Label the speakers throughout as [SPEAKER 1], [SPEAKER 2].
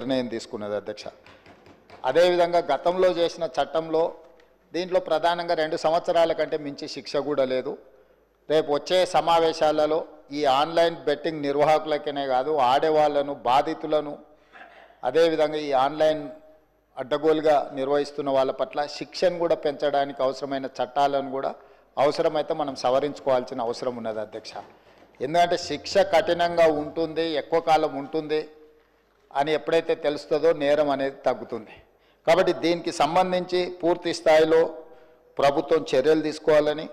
[SPEAKER 1] నిర్ణయం తీసుకున్నది అధ్యక్ష. అదేవిధంగా గతంలో చేసిన చట్టంలో దీంట్లో ప్రధానంగా 2 సంవత్సరాల కంటే మించి శిక్ష కూడా లేదు. రేపు వచ్చే సమావేశాలలో ఈ ఆన్లైన్ బెట్టింగ్ నిర్వాహకులకనే కాదు, ఆడేవాళ్లను, బాధితులను, అదేవిధంగా ఈ ఆన్లైన్ అడ్డగోలుగా నిర్వహిస్తున్న వాళ్ళ పట్ల శిక్షను కూడా పెంచడానికి అవసరమైన చట్టాలను కూడా అవసరమైతే మనం సవరించుకోవాల్సిన అవసరం ఉన్నది అధ్యక్ష. ఎందుకంటే శిక్ష కఠినంగా ఉంటుంది, ఎక్కువ కాలం ఉంటుంది అని ఎప్పుడైతే తెలుస్తుందో నేరం అనేది తగ్గుతుంది. కాబట్టి దీనికి సంబంధించి పూర్తి స్థాయిలో ప్రభుత్వం చర్యలు తీసుకోవాలని,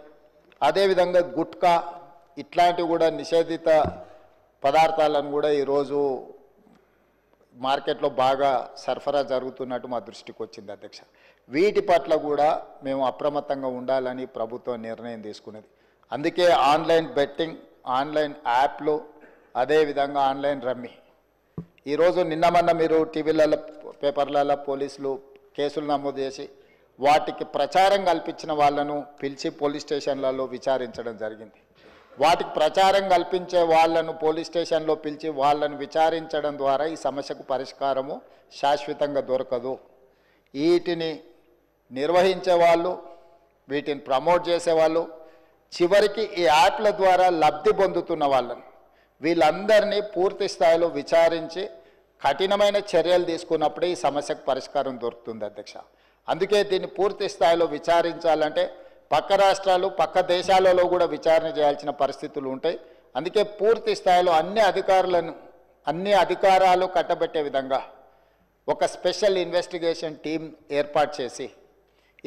[SPEAKER 1] అదేవిధంగా గుట్కా ఇట్లాంటివి కూడా నిషేధిత పదార్థాలను కూడా ఈరోజు మార్కెట్లో బాగా సరఫరా జరుగుతున్నట్టు మా దృష్టికి వచ్చింది అధ్యక్ష. వీటి పట్ల కూడా మేము అప్రమత్తంగా ఉండాలని ప్రభుత్వం నిర్ణయం తీసుకున్నది. అందుకే ఆన్లైన్ బెట్టింగ్, ఆన్లైన్ యాప్లు, అదేవిధంగా ఆన్లైన్ రమ్మీ, ఈరోజు నిన్న మీరు టీవీలలో, పేపర్లలో పోలీసులు కేసులు నమోదు చేసి వాటికి ప్రచారం కల్పించిన వాళ్ళను పిలిచి పోలీస్ స్టేషన్లలో విచారించడం జరిగింది. వాటికి ప్రచారం కల్పించే వాళ్ళను పోలీస్ స్టేషన్లో పిలిచి వాళ్ళను విచారించడం ద్వారా ఈ సమస్యకు పరిష్కారము శాశ్వతంగా దొరకదు. వీటిని నిర్వహించే వాళ్ళు, వీటిని ప్రమోట్ చేసేవాళ్ళు, చివరికి ఈ యాప్ల ద్వారా లబ్ధి పొందుతున్న వాళ్ళను, వీళ్ళందరినీ పూర్తి స్థాయిలో విచారించి కఠినమైన చర్యలు తీసుకున్నప్పుడే ఈ సమస్యకు పరిష్కారం దొరుకుతుంది అధ్యక్ష. అందుకే దీన్ని పూర్తి స్థాయిలో విచారించాలంటే పక్క రాష్ట్రాలు, పక్క దేశాలలో కూడా విచారణ చేయాల్సిన పరిస్థితులు ఉంటాయి. అందుకే పూర్తి స్థాయిలో అన్ని అధికారాలు కట్టబెట్టే విధంగా ఒక స్పెషల్ ఇన్వెస్టిగేషన్ టీం ఏర్పాటు చేసి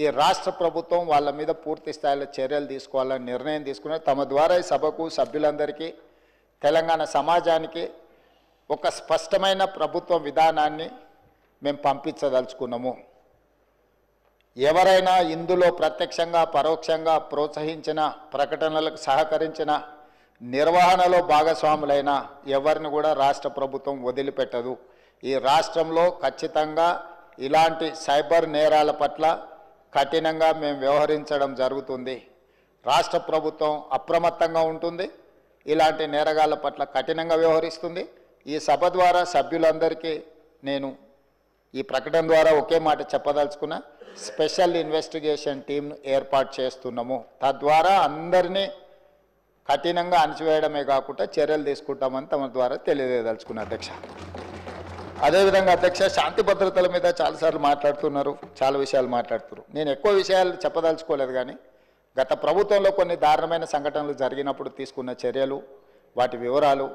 [SPEAKER 1] ఈ రాష్ట్ర ప్రభుత్వం వాళ్ళ మీద పూర్తి స్థాయిలో చర్యలు తీసుకోవాలని నిర్ణయం తీసుకున్నారు. తమ ద్వారా ఈ సభకు, సభ్యులందరికీ, తెలంగాణ సమాజానికి ఒక స్పష్టమైన ప్రభుత్వ విధానాన్ని మేము పంపించదలుచుకున్నాము. ఎవరైనా ఇందులో ప్రత్యక్షంగా, పరోక్షంగా ప్రోత్సహించిన, ప్రకటనలకు సహకరించిన, నిర్వహణలో భాగస్వాములైన ఎవరిని కూడా రాష్ట్ర ప్రభుత్వం వదిలిపెట్టదు. ఈ రాష్ట్రంలో ఖచ్చితంగా ఇలాంటి సైబర్ నేరాల పట్ల కఠినంగా మేము వ్యవహరించడం జరుగుతుంది. రాష్ట్ర ప్రభుత్వం అప్రమత్తంగా ఉంటుంది, ఇలాంటి నేరగాళ్ల పట్ల కఠినంగా వ్యవహరిస్తుంది. ఈ సభ ద్వారా సభ్యులందరికీ నేను ఈ ప్రకటన ద్వారా ఒకే మాట చెప్పదలుచుకున్నా, స్పెషల్ ఇన్వెస్టిగేషన్ టీంను ఏర్పాటు చేస్తున్నాము. తద్వారా అందరినీ కఠినంగా అణచివేయడమే కాకుండా చర్యలు తీసుకుంటామని తమ ద్వారా తెలియజేయదలుచుకున్నా అధ్యక్ష. అదేవిధంగా అధ్యక్ష, శాంతి భద్రతల మీద చాలాసార్లు మాట్లాడుతున్నారు, చాలా విషయాలు మాట్లాడుతున్నారు. నేను ఎక్కువ విషయాలు చెప్పదలుచుకోలేదు, కానీ గత ప్రభుత్వంలో కొన్ని దారుణమైన సంఘటనలు జరిగినప్పుడు తీసుకున్న చర్యలు, వాటి వివరాలు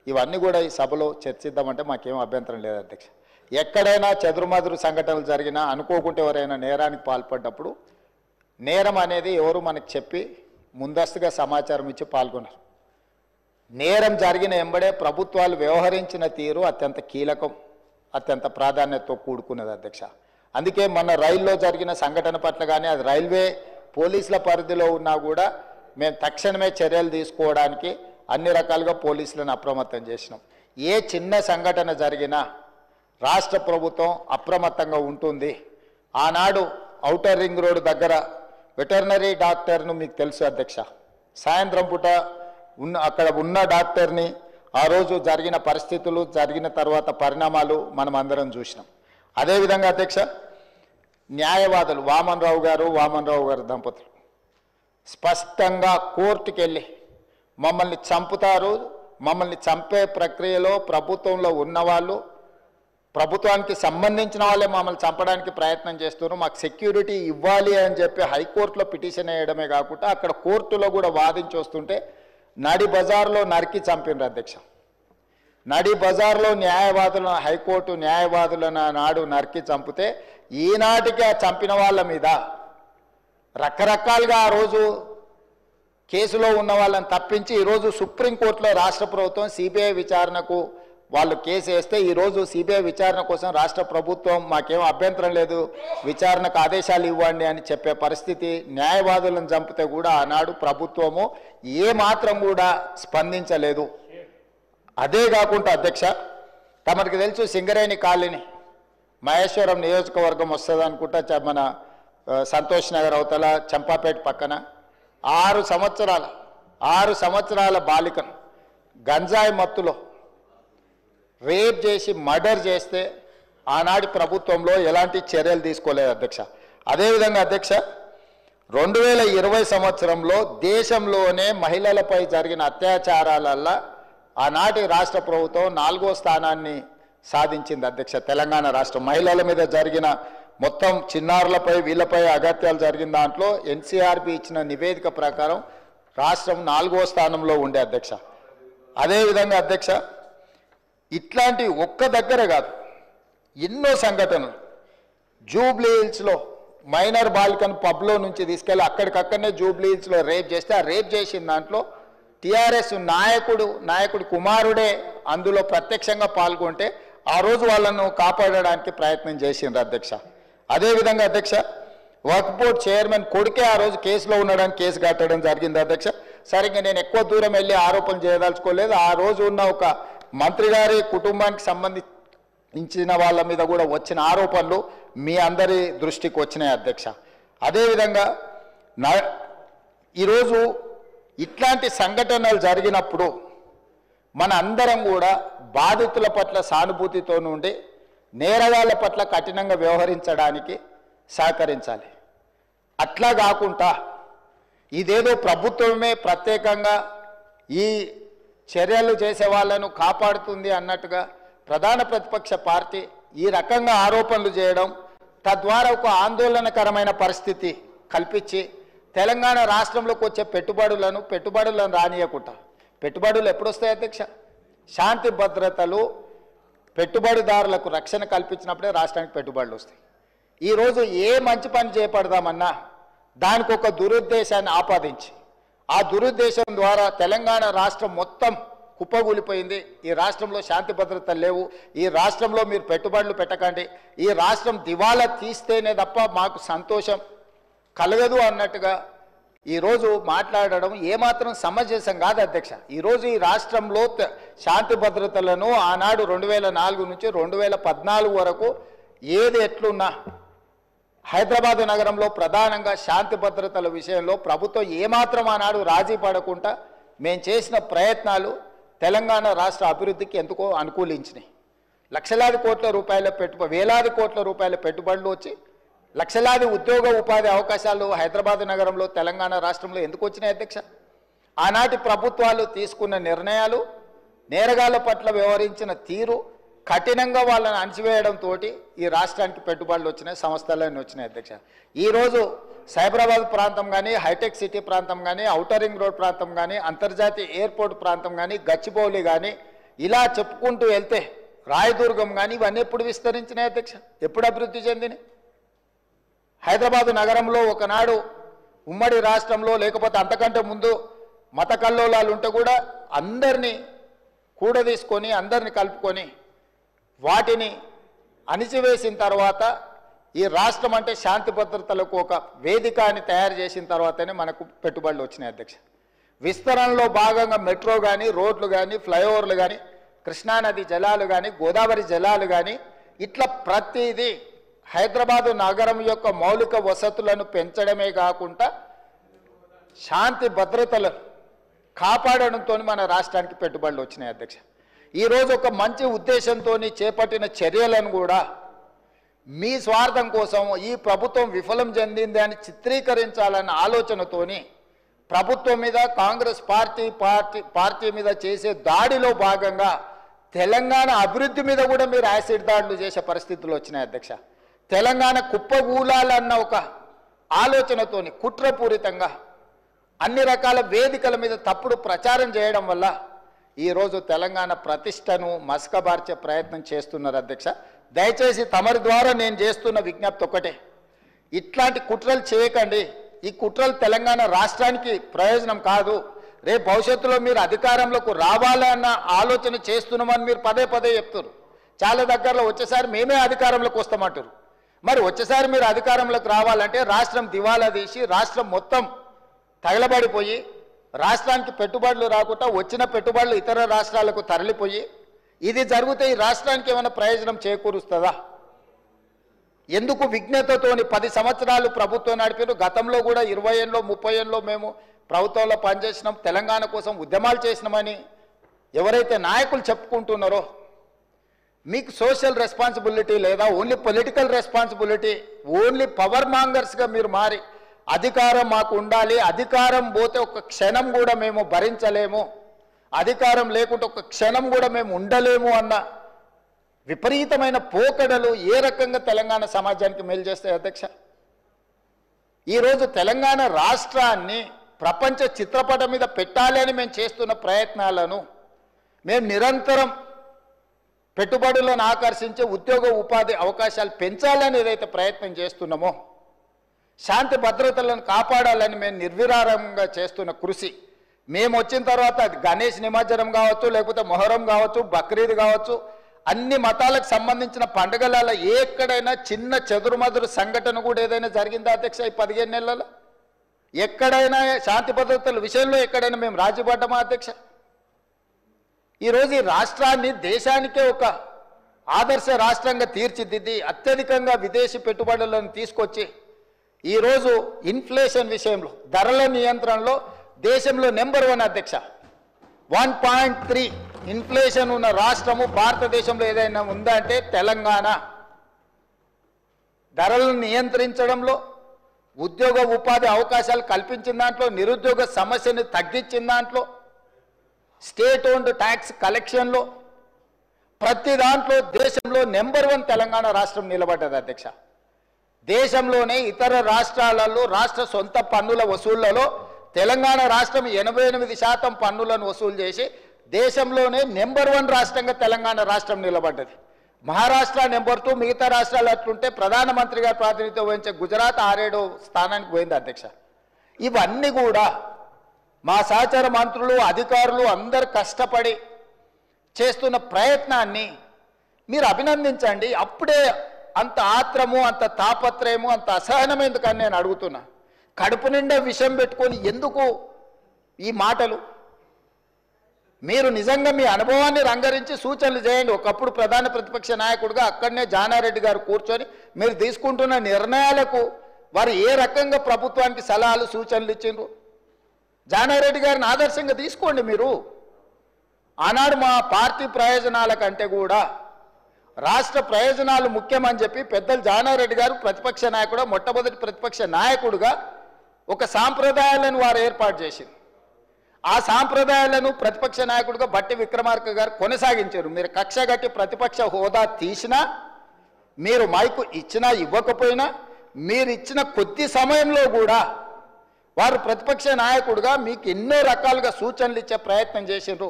[SPEAKER 1] ఇవన్నీ కూడా ఈ సభలో చర్చిద్దామంటే మాకేం అభ్యంతరం లేదు అధ్యక్ష. ఎక్కడైనా చెదురుమదురు సంఘటనలు జరిగినా, అనుకోకుంటే ఎవరైనా నేరానికి పాల్పడ్డప్పుడు నేరం అనేది ఎవరు మనకు చెప్పి ముందస్తుగా సమాచారం ఇచ్చి పాల్గొన్నారు. నేరం జరిగిన ఎంబడే ప్రభుత్వాలు వ్యవహరించిన తీరు అత్యంత కీలకం, అత్యంత ప్రాధాన్యతతో కూడుకున్నది అధ్యక్ష. అందుకే మన రైల్లో జరిగిన సంఘటన పట్ల కానీ, అది రైల్వే పోలీసుల పరిధిలో ఉన్నా కూడా మేము తక్షణమే చర్యలు తీసుకోవడానికి అన్ని రకాలుగా పోలీసులను అప్రమత్తం చేసినాం. ఏ చిన్న సంఘటన జరిగినా రాష్ట్ర ప్రభుత్వం అప్రమత్తంగా ఉంటుంది. ఆనాడు ఔటర్ రింగ్ రోడ్ దగ్గర వెటర్నరీ డాక్టర్ను మీకు తెలుసు అధ్యక్ష, సాయంత్రం పూట అక్కడ ఉన్న డాక్టర్ని ఆ రోజు జరిగిన పరిస్థితులు, జరిగిన తర్వాత పరిణామాలు మనం అందరం చూసినాం. అదేవిధంగా అధ్యక్ష, న్యాయవాదులు వామన్ రావు గారు దంపతులు స్పష్టంగా కోర్టుకు వెళ్ళి మమ్మల్ని చంపుతారు, మమ్మల్ని చంపే ప్రక్రియలో ప్రభుత్వంలో ఉన్నవాళ్ళు, ప్రభుత్వానికి సంబంధించిన వాళ్ళే మమ్మల్ని చంపడానికి ప్రయత్నం చేస్తున్నారు, మాకు సెక్యూరిటీ ఇవ్వాలి అని చెప్పి హైకోర్టులో పిటిషన్ వేయడమే కాకుండా అక్కడ కోర్టులో కూడా వాదించి వస్తుంటే నడి బజార్లో నరికి చంపినారు అధ్యక్ష. నడి బజార్లో న్యాయవాదులను, హైకోర్టు న్యాయవాదులను నాడు నరికి చంపితే ఈనాటికి ఆ చంపిన వాళ్ళ మీద రకరకాలుగా ఆ రోజు కేసులో ఉన్న వాళ్ళని తప్పించి ఈరోజు సుప్రీంకోర్టులో రాష్ట్ర ప్రభుత్వం సిబిఐ విచారణకు వాళ్ళు కేసు వేస్తే ఈరోజు సిబిఐ విచారణ కోసం రాష్ట్ర ప్రభుత్వం మాకేం అభ్యంతరం లేదు, విచారణకు ఆదేశాలు ఇవ్వండి అని చెప్పే పరిస్థితి. న్యాయవాదులను చంపితే కూడా ఆనాడు ప్రభుత్వము ఏమాత్రం కూడా స్పందించలేదు. అదే కాకుండా అధ్యక్ష, తమరికి తెలుసు సింగరేణి కాలనీ మహేశ్వరం నియోజకవర్గం వస్తుంది అనుకుంటా, మన సంతోష్ నగర్ అవతల చంపాపేట పక్కన 6 సంవత్సరాల బాలికను గంజాయి మత్తులో రేప్ చేసి మర్డర్ చేస్తే ఆనాటి ప్రభుత్వంలో ఎలాంటి చర్యలు తీసుకోలేదు అధ్యక్ష. అదేవిధంగా అధ్యక్ష 2020 సంవత్సరంలో దేశంలోనే మహిళలపై జరిగిన అత్యాచారాలల్లో ఆనాటి రాష్ట్ర ప్రభుత్వం 4వ స్థానాన్ని సాధించింది అధ్యక్ష. తెలంగాణ రాష్ట్రం మహిళల మీద జరిగిన మొత్తం చిన్నారులపై వీళ్ళపై అగత్యాలు జరిగిన దాంట్లో ఎన్సీఆర్బీ ఇచ్చిన నివేదిక ప్రకారం రాష్ట్రం 4వ స్థానంలో ఉండే అధ్యక్ష. అదేవిధంగా అధ్యక్ష ఇట్లాంటి ఒక్క దగ్గర కాదు, ఎన్నో సంఘటనలు జూబ్లీ హిల్స్లో మైనర్ బాలికను పబ్లో నుంచి తీసుకెళ్ళి అక్కడికక్కడనే జూబ్లీ హిల్స్లో రేప్ చేస్తే ఆ రేప్ చేసిన దాంట్లో టీఆర్ఎస్ నాయకుడు కుమారుడే అందులో ప్రత్యక్షంగా పాల్గొంటే ఆ రోజు వాళ్ళను కాపాడడానికి ప్రయత్నం చేసిండ్రు అధ్యక్ష. అదేవిధంగా అధ్యక్ష వక్ఫ్ బోర్డ్ చైర్మన్ కొడుకే ఆ రోజు కేసులో ఉండడానికి కేసు కట్టడం జరిగింది అధ్యక్ష. సరిగ్గా నేను ఎక్కువ దూరం వెళ్ళి ఆరోపణలు చేయదలుచుకోలేదు. ఆ రోజు ఉన్న ఒక మంత్రి గారి కుటుంబానికి సంబంధించిన వాళ్ళ మీద కూడా వచ్చిన ఆరోపణలు మీ అందరి దృష్టికి వచ్చినాయి అధ్యక్ష. అదేవిధంగా ఈరోజు ఇట్లాంటి సంఘటనలు జరిగినప్పుడు మన అందరం కూడా బాధితుల పట్ల సానుభూతితో నుండి నేరగాళ్ల పట్ల కఠినంగా వ్యవహరించడానికి సహకరించాలి. అట్లా కాకుండా ఇదేదో ప్రభుత్వమే ప్రత్యేకంగా ఈ చర్యలు చేసే వాళ్ళను కాపాడుతుంది అన్నట్టుగా ప్రధాన ప్రతిపక్ష పార్టీ ఈ రకంగా ఆరోపణలు చేయడం, తద్వారా ఒక ఆందోళనకరమైన పరిస్థితి కల్పించి తెలంగాణ రాష్ట్రంలోకి వచ్చే పెట్టుబడులను రానియకుండా, పెట్టుబడులు ఎప్పుడు వస్తాయి అధ్యక్ష? శాంతి భద్రతలు పెట్టుబడిదారులకు రక్షణ కల్పించినప్పుడే రాష్ట్రానికి పెట్టుబడులు వస్తాయి. ఈరోజు ఏ మంచి పని చేపడదామన్నా దానికి ఒక దురుద్దేశాన్ని ఆపాదించి ఆ దురుద్దేశం ద్వారా తెలంగాణ రాష్ట్రం మొత్తం కుప్పగూలిపోయింది. ఈ రాష్ట్రంలో శాంతి భద్రతలు లేవు, ఈ రాష్ట్రంలో మీరు పెట్టుబడులు పెట్టకండి, ఈ రాష్ట్రం దివాలా తీస్తేనే తప్ప మాకు సంతోషం కలగదు అన్నట్టుగా ఈరోజు మాట్లాడడం ఏమాత్రం సమంజసం కాదు అధ్యక్ష. ఈరోజు ఈ రాష్ట్రంలో శాంతి భద్రతలను ఆనాడు 2004 నుంచి 2014 వరకు ఏది ఎట్లున్నా హైదరాబాద్ నగరంలో ప్రధానంగా శాంతి భద్రతల విషయంలో ప్రభుత్వం ఏమాత్రం ఆనాడు రాజీ పడకుండా మేము చేసిన ప్రయత్నాలు తెలంగాణ రాష్ట్ర అభివృద్ధికి ఎందుకో అనుకూలించినాయి. లక్షలాది కోట్ల రూపాయల వేలాది కోట్ల రూపాయల పెట్టుబడులు వచ్చి లక్షలాది ఉద్యోగ ఉపాధి అవకాశాలు హైదరాబాద్ నగరంలో తెలంగాణ రాష్ట్రంలో ఎందుకు వచ్చినాయి అధ్యక్ష? ఆనాటి ప్రభుత్వాలు తీసుకున్న నిర్ణయాలు, నేరగాళ్ల పట్ల వ్యవహరించిన తీరు, కఠినంగా వాళ్ళని అణచివేయడంతో ఈ రాష్ట్రానికి పెట్టుబడులు వచ్చినాయి, సంస్థలన్నీ వచ్చినాయి అధ్యక్ష. ఈరోజు సైబరాబాద్ ప్రాంతం కానీ, హైటెక్ సిటీ ప్రాంతం కానీ, ఔటర్ రింగ్ రోడ్ ప్రాంతం కానీ, అంతర్జాతీయ ఎయిర్పోర్ట్ ప్రాంతం కానీ, గచ్చిబౌలి కానీ, ఇలా చెప్పుకుంటూ వెళ్తే రాయదుర్గం కానీ ఇవన్నీ ఎప్పుడు విస్తరించినాయి అధ్యక్ష? ఎప్పుడు అభివృద్ధి చెందినాయి? హైదరాబాదు నగరంలో ఒకనాడు ఉమ్మడి రాష్ట్రంలో లేకపోతే అంతకంటే ముందు మత కల్లోలాలు ఉంటే కూడా అందరినీ కూడదీసుకొని అందరిని కలుపుకొని వాటిని అణిచివేసిన తర్వాత ఈ రాష్ట్రం అంటే శాంతి భద్రతలకు ఒక వేదిక అని తయారు చేసిన తర్వాతనే మనకు పెట్టుబడులు వచ్చినాయి అధ్యక్ష. విస్తరణలో భాగంగా మెట్రో కానీ, రోడ్లు కానీ, ఫ్లైఓవర్లు కానీ, కృష్ణానది జలాలు కానీ, గోదావరి జలాలు కానీ, ఇట్లా ప్రతిదీ హైదరాబాదు నగరం యొక్క మౌలిక వసతులను పెంచడమే కాకుండా శాంతి భద్రతలను కాపాడడంతో మన రాష్ట్రానికి పెట్టుబడులు వచ్చినాయి అధ్యక్ష. ఈరోజు ఒక మంచి ఉద్దేశంతో చేపట్టిన చర్యలను కూడా మీ స్వార్థం కోసం ఈ ప్రభుత్వం విఫలం చెందింది అని చిత్రీకరించాలన్న ఆలోచనతోని ప్రభుత్వం మీద కాంగ్రెస్ పార్టీ మీద చేసే దాడిలో భాగంగా తెలంగాణ అభివృద్ధి మీద కూడా మీరు యాసిడ్ దాడులు చేసే పరిస్థితులు వచ్చినాయి అధ్యక్ష. తెలంగాణ కుప్పగూలాలన్న ఒక ఆలోచనతోని కుట్రపూరితంగా అన్ని రకాల వేదికల మీద తప్పుడు ప్రచారం చేయడం వల్ల ఈరోజు తెలంగాణ ప్రతిష్టను మసకబార్చే ప్రయత్నం చేస్తున్నారు అధ్యక్ష. దయచేసి తమరి ద్వారా నేను చేస్తున్న విజ్ఞప్తి ఒకటే, ఇట్లాంటి కుట్రలు చేయకండి. ఈ కుట్రలు తెలంగాణ రాష్ట్రానికి ప్రయోజనం కాదు. రేపు భవిష్యత్తులో మీరు అధికారంలోకి రావాలన్న ఆలోచన చేస్తున్నామని మీరు పదే పదే చెప్తారు. చాలా దగ్గరలో వచ్చేసారి మేమే అధికారంలోకి వస్తామంటారు. మరి వచ్చేసారి మీరు అధికారంలోకి రావాలంటే రాష్ట్రం దివాలా తీసి రాష్ట్రం మొత్తం తగలబడిపోయి రాష్ట్రానికి పెట్టుబడులు రాకుండా వచ్చిన పెట్టుబడులు ఇతర రాష్ట్రాలకు తరలిపోయి ఇది జరిగితే ఈ రాష్ట్రానికి ఏమైనా ప్రయోజనం చేకూరుస్తుందా? ఎందుకు విజ్ఞతతోని 10 సంవత్సరాలు ప్రభుత్వం నడిపారు. గతంలో కూడా 20 ఏళ్ళలో 30 ఏళ్ళలో మేము ప్రభుత్వంలో పనిచేసినాం, తెలంగాణ కోసం ఉద్యమాలు చేసినామని ఎవరైతే నాయకులు చెప్పుకుంటున్నారో మీకు సోషల్ రెస్పాన్సిబిలిటీ లేదా? Only political responsibility, only power మాంగర్స్గా మీరు మారి అధికారం మాకు ఉండాలి, అధికారం పోతే ఒక క్షణం కూడా మేము భరించలేము, అధికారం లేకుంటే ఒక క్షణం కూడా మేము ఉండలేము అన్న విపరీతమైన పోకడలు ఏ రకంగా తెలంగాణ సమాజానికి మేలు చేస్తాయి అధ్యక్ష? ఈరోజు తెలంగాణ రాష్ట్రాన్ని ప్రపంచ చిత్రపటం మీద పెట్టాలి అని మేము చేస్తున్న ప్రయత్నాలను మేము నిరంతరం పెట్టుబడులను ఆకర్షించే ఉద్యోగ ఉపాధి అవకాశాలు పెంచాలని ఏదైతే ప్రయత్నం చేస్తున్నామో, శాంతి భద్రతలను కాపాడాలని మేము నిర్విరామంగా చేస్తున్న కృషి, మేము వచ్చిన తర్వాత అది గణేష్ నిమజ్జనం కావచ్చు, లేకపోతే మొహరం కావచ్చు, బక్రీద్ కావచ్చు, అన్ని మతాలకు సంబంధించిన పండుగల ఎక్కడైనా చిన్న చెదురుమదురు సంఘటన కూడా ఏదైనా జరిగిందా అధ్యక్ష? ఈ 15 నెలల్లో ఎక్కడైనా శాంతి భద్రతల విషయంలో ఎక్కడైనా మేము రాజీపడ్డామా అధ్యక్ష? ఈరోజు ఈ రాష్ట్రాన్ని దేశానికే ఒక ఆదర్శ రాష్ట్రంగా తీర్చిదిద్ది అత్యధికంగా విదేశీ పెట్టుబడులను తీసుకొచ్చి ఈరోజు ఇన్ఫ్లేషన్ విషయంలో, ధరల నియంత్రణలో దేశంలో నెంబర్ 1 అధ్యక్ష. 1.3 ఇన్ఫ్లేషన్ ఉన్న రాష్ట్రము భారతదేశంలో ఏదైనా ఉందా అంటే తెలంగాణ. ధరలను నియంత్రించడంలో, ఉద్యోగ ఉపాధి అవకాశాలు కల్పించిన దాంట్లో, నిరుద్యోగ సమస్యను తగ్గించిన దాంట్లో, స్టేట్ ఓన్డ్ ట్యాక్స్ కలెక్షన్లో, ప్రతి దాంట్లో దేశంలో నెంబర్ 1 తెలంగాణ రాష్ట్రం నిలబడ్డది అధ్యక్ష. దేశంలోనే ఇతర రాష్ట్రాలలో రాష్ట్ర సొంత పన్నుల వసూళ్లలో తెలంగాణ రాష్ట్రం 88% పన్నులను వసూలు చేసి దేశంలోనే నెంబర్ 1 రాష్ట్రంగా తెలంగాణ రాష్ట్రం నిలబడ్డది. మహారాష్ట్ర నెంబర్ 2, మిగతా రాష్ట్రాలు అట్లుంటే ప్రధానమంత్రిగా ప్రాతినిధ్యం వహించే గుజరాత్ 6-7 స్థానానికి పోయింది అధ్యక్ష. ఇవన్నీ కూడా మా సహచర మంత్రులు, అధికారులు అందరు కష్టపడి చేస్తున్న ప్రయత్నాన్ని మీరు అభినందించండి. అప్పుడే అంత ఆత్రము, అంత తాపత్రయము, అంత అసహనం ఎందుకని నేను అడుగుతున్నా. కడుపు నిండా విషం పెట్టుకొని ఎందుకు ఈ మాటలు? మీరు నిజంగా మీ అనుభవాన్ని రంగరించి సూచనలు చేయండి. ఒకప్పుడు ప్రధాన ప్రతిపక్ష నాయకుడిగా అక్కడనే జానారెడ్డి గారు కూర్చొని మీరు తీసుకుంటున్న నిర్ణయాలకు వారు ఏ రకంగా ప్రభుత్వానికి సలహాలు సూచనలు ఇచ్చిండ్రు, జానారెడ్డి గారిని ఆదర్శంగా తీసుకోండి. మీరు ఆనాడు మా పార్టీ ప్రయోజనాల కంటే కూడా రాష్ట్ర ప్రయోజనాలు ముఖ్యమని చెప్పి పెద్దలు జానారెడ్డి గారు ప్రతిపక్ష నాయకుడు, మొట్టమొదటి ప్రతిపక్ష నాయకుడుగా ఒక సాంప్రదాయాలను వారు ఏర్పాటు చేసింది. ఆ సాంప్రదాయాలను ప్రతిపక్ష నాయకుడిగా బట్టి విక్రమార్క గారు కొనసాగించారు. మీరు కక్ష గట్టి ప్రతిపక్ష హోదా తీసినా, మీరు మైకు ఇచ్చినా ఇవ్వకపోయినా, మీరు ఇచ్చిన కొద్ది సమయంలో కూడా వారు ప్రతిపక్ష నాయకుడిగా మీకు ఎన్నో రకాలుగా సూచనలు ఇచ్చే ప్రయత్నం చేసిండ్రు.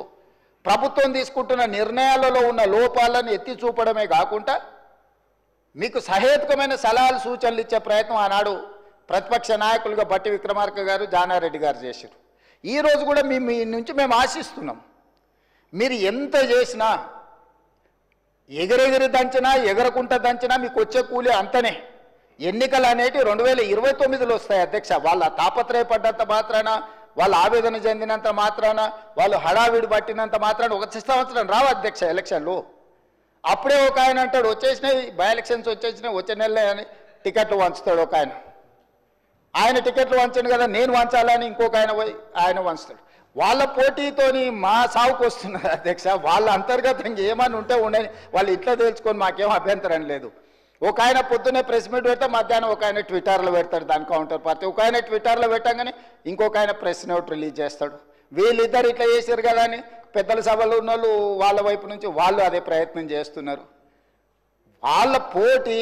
[SPEAKER 1] ప్రభుత్వం తీసుకుంటున్న నిర్ణయాలలో ఉన్న లోపాలను ఎత్తి చూపడమే కాకుండా మీకు సహేతుకమైన సలహాలు సూచనలు ఇచ్చే ప్రయత్నం ఆనాడు ప్రతిపక్ష నాయకులుగా బట్టి విక్రమార్క గారు, జానారెడ్డి గారు చేశారు. ఈరోజు కూడా మీ నుంచి మేము ఆశిస్తున్నాం. మీరు ఎంత చేసినా, ఎగరెగిరి దంచినా, ఎగరకుంట దంచినా మీకు వచ్చే కూలి అంతనే. ఎన్నికలు అనేవి 2029లో వస్తాయి అధ్యక్ష. వాళ్ళ తాపత్రయపడ్డంత మాత్రాన, వాళ్ళు ఆవేదన చెందినంత మాత్రాన, వాళ్ళు హడావిడి పట్టినంత మాత్రాన 1 సంవత్సరం రావు అధ్యక్ష ఎలక్షన్లు. అప్పుడే ఒక ఆయన అంటాడు వచ్చేసినాయి, బై ఎలక్షన్స్ వచ్చేసినాయి, వచ్చే నెలలే అని టికెట్లు వంచుతాడు ఒక ఆయన. ఆయన టికెట్లు వంచండి కదా, నేను వంచాలని ఇంకొక ఆయన పోయి ఆయన వంచుతాడు. వాళ్ళ పోటీతోని మా సాగుకు వస్తున్నారు అధ్యక్ష. వాళ్ళ అంతర్గతంగా ఏమని ఉంటే ఉండని, వాళ్ళు ఇట్లా తెలుసుకొని మాకేం అభ్యంతరం లేదు. ఒక ఆయన పొద్దున్నే ప్రెస్ మీట్ పెడితే మధ్యాహ్నం ఒక ఆయన ట్విట్టర్లో పెడతాడు దాని కౌంటర్ పార్టీ. ఒక ఆయన ట్విట్టర్లో పెట్టగానే ఇంకొక ఆయన ప్రెస్ నోట్ రిలీజ్ చేస్తాడు. వీళ్ళిద్దరు ఇట్లా చేశారు కదా అని పెద్దల సభలో ఉన్న వాళ్ళు వాళ్ళ వైపు నుంచి వాళ్ళు అదే ప్రయత్నం చేస్తున్నారు. వాళ్ళ పోటీ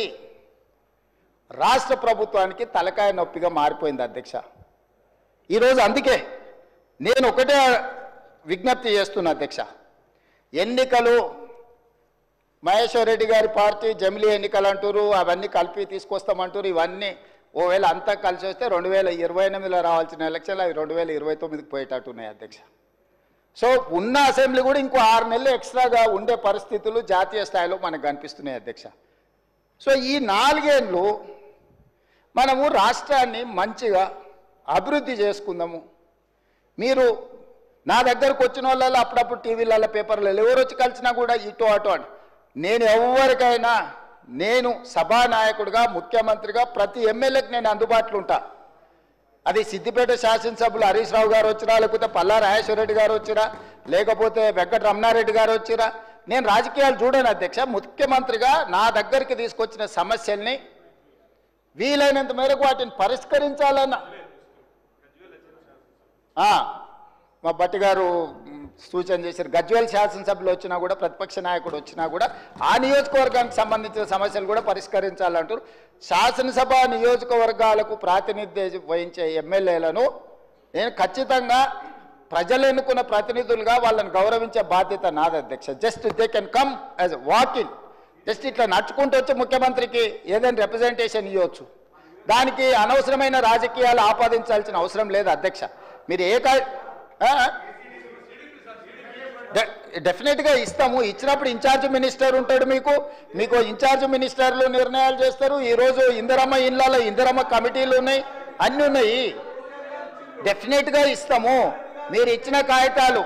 [SPEAKER 1] రాష్ట్ర ప్రభుత్వానికి తలకాయ నొప్పిగా మారిపోయింది అధ్యక్ష. ఈరోజు అందుకే నేను ఒకటే విజ్ఞప్తి చేస్తున్నా అధ్యక్ష. ఎన్నికలు మహేశ్వర్ రెడ్డి గారి పార్టీ జమిలీ ఎన్నికలు అంటారు, అవన్నీ కలిపి తీసుకొస్తామంటారు. ఇవన్నీ ఓవేళ అంతా కలిసి వస్తే 2028లో రావాల్సిన ఎలక్షన్లు అవి 2029కి పోయేటట్టున్నాయి అధ్యక్ష. సో ఉన్న అసెంబ్లీ కూడా ఇంకో 6 నెలలు ఎక్స్ట్రాగా ఉండే పరిస్థితులు జాతీయ స్థాయిలో మనకు కనిపిస్తున్నాయి అధ్యక్ష. సో ఈ 4 ఏళ్ళు మనము రాష్ట్రాన్ని మంచిగా అభివృద్ధి చేసుకుందాము. మీరు నా దగ్గరకు వచ్చిన వాళ్ళలో అప్పుడప్పుడు టీవీలలో, పేపర్లలో ఎవరు వచ్చి కలిసినా కూడా ఇటు అటు అని, నేను ఎవరికైనా నేను సభానాయకుడిగా, ముఖ్యమంత్రిగా ప్రతి ఎమ్మెల్యేకి నేను అందుబాటులో ఉంటా. అది సిద్దిపేట శాసనసభ్యులు హరీష్ రావు గారు వచ్చినా, లేకపోతే పల్లా రాజేశ్వర రెడ్డి గారు వచ్చినా, లేకపోతే వెంకట రమణారెడ్డి గారు వచ్చినా, నేను రాజకీయాలు చూడను అధ్యక్ష. ముఖ్యమంత్రిగా నా దగ్గరికి తీసుకొచ్చిన సమస్యల్ని వీలైనంత మేరకు వాటిని పరిష్కరించాలన్న మా భట్టి గారు సూచన చేశారు. గజ్వేల్ శాసనసభలో వచ్చినా కూడా, ప్రతిపక్ష నాయకుడు వచ్చినా కూడా ఆ నియోజకవర్గానికి సంబంధించిన సమస్యలు కూడా పరిష్కరించాలంటారు. శాసనసభ నియోజకవర్గాలకు ప్రాతినిధ్యం వహించే ఎమ్మెల్యేలను నేను ఖచ్చితంగా ప్రజలు ఎన్నుకున్న ప్రతినిధులుగా వాళ్ళని గౌరవించే బాధ్యత నాది అధ్యక్ష. Just they can come as walking, just ఇట్లా నడుచుకుంటూ వచ్చి ముఖ్యమంత్రికి ఏదైనా రిప్రజెంటేషన్ ఇవ్వచ్చు. దానికి అనవసరమైన రాజకీయాలు ఆపాదించాల్సిన అవసరం లేదు అధ్యక్ష. మీరు డెఫినెట్గా ఇస్తాము. ఇచ్చినప్పుడు ఇన్ఛార్జ్ మినిస్టర్ ఉంటాడు, మీకు ఇన్ఛార్జ్ మినిస్టర్లు నిర్ణయాలు చేస్తారు. ఈరోజు ఇందిరమ్మ ఇళ్ళలో ఇందిరమ్మ కమిటీలు ఉన్నాయి, అన్నీ ఉన్నాయి. డెఫినెట్గా ఇస్తాము. మీరు ఇచ్చిన కాగితాలు